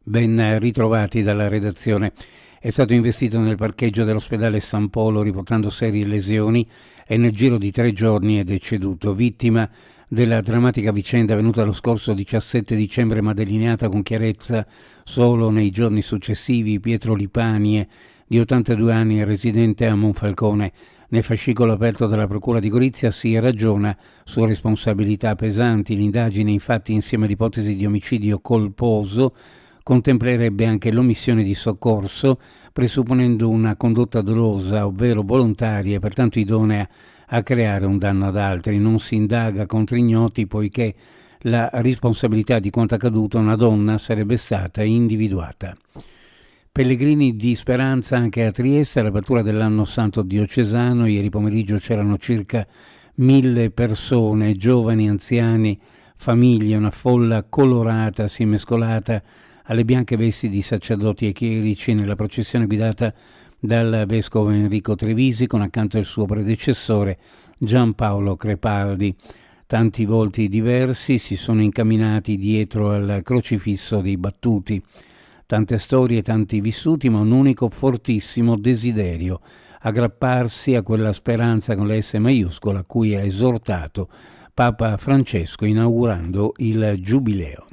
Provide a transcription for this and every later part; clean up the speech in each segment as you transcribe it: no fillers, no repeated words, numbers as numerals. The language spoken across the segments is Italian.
Ben ritrovati dalla redazione. È stato investito nel parcheggio dell'ospedale San Polo riportando serie lesioni e nel giro di 3 giorni è deceduto, vittima della drammatica vicenda avvenuta lo scorso 17 dicembre ma delineata con chiarezza solo nei giorni successivi. Pietro Lipanie, di 82 anni, residente a Monfalcone. Nel fascicolo aperto dalla Procura di Gorizia si ragiona su responsabilità pesanti. L'indagine, infatti, insieme all'ipotesi di omicidio colposo, contemplerebbe anche l'omissione di soccorso, presupponendo una condotta dolosa, ovvero volontaria e pertanto idonea a creare un danno ad altri. Non si indaga contro ignoti poiché la responsabilità di quanto accaduto a una donna sarebbe stata individuata. Pellegrini di speranza anche a Trieste, all'apertura dell'anno santo diocesano. Ieri pomeriggio c'erano circa 1000 persone, giovani, anziani, famiglie, una folla colorata si è mescolata alle bianche vesti di sacerdoti e chierici nella processione guidata dal vescovo Enrico Trevisi con accanto il suo predecessore Giampaolo Crepaldi. Tanti volti diversi si sono incamminati dietro al crocifisso dei battuti. Tante storie, tanti vissuti, ma un unico fortissimo desiderio: aggrapparsi a quella speranza con la S maiuscola a cui ha esortato Papa Francesco inaugurando il Giubileo.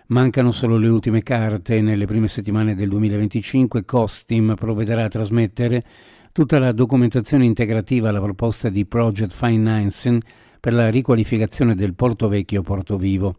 Mancano solo le ultime carte. Nelle prime settimane del 2025 Costim provvederà a trasmettere tutta la documentazione integrativa alla proposta di Project Financing per la riqualificazione del Porto Vecchio Porto Vivo.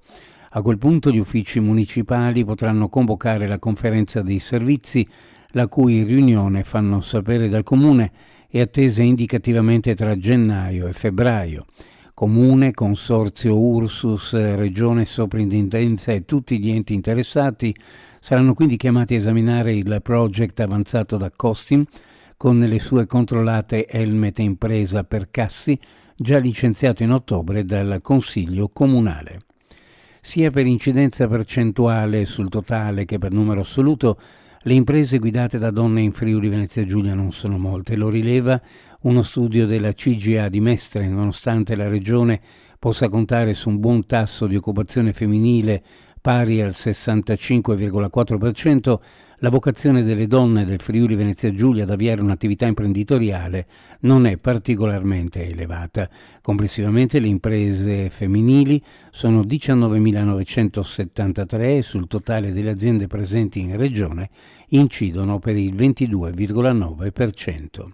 A quel punto gli uffici municipali potranno convocare la conferenza dei servizi, la cui riunione, fanno sapere dal Comune, è attesa indicativamente tra gennaio e febbraio. Comune, Consorzio Ursus, Regione, Soprintendenza e tutti gli enti interessati saranno quindi chiamati a esaminare il project avanzato da Costim con le sue controllate Elmet Impresa per Cassi, già licenziato in ottobre dal Consiglio Comunale. Sia per incidenza percentuale sul totale che per numero assoluto, le imprese guidate da donne in Friuli Venezia Giulia non sono molte. Lo rileva uno studio della CGA di Mestre. Nonostante la regione possa contare su un buon tasso di occupazione femminile pari al 65,4%, la vocazione delle donne del Friuli Venezia Giulia ad avviare un'attività imprenditoriale non è particolarmente elevata. Complessivamente le imprese femminili sono 19.973 e sul totale delle aziende presenti in regione incidono per il 22,9%.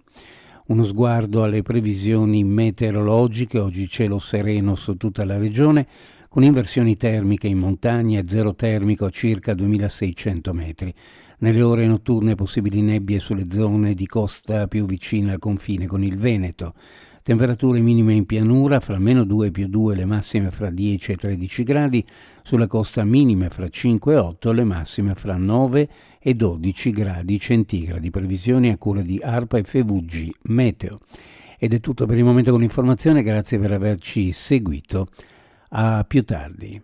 Uno sguardo alle previsioni meteorologiche: oggi cielo sereno su tutta la regione, con inversioni termiche in montagna e zero termico a circa 2600 metri. Nelle ore notturne possibili nebbie sulle zone di costa più vicine al confine con il Veneto. Temperature minime in pianura fra -2 e +2, le massime fra 10 e 13 gradi, sulla costa minime fra 5 e 8, le massime fra 9 e 12 gradi centigradi. Previsioni a cura di ARPA e FVG Meteo. Ed è tutto per il momento con l'informazione, grazie per averci seguito. A più tardi.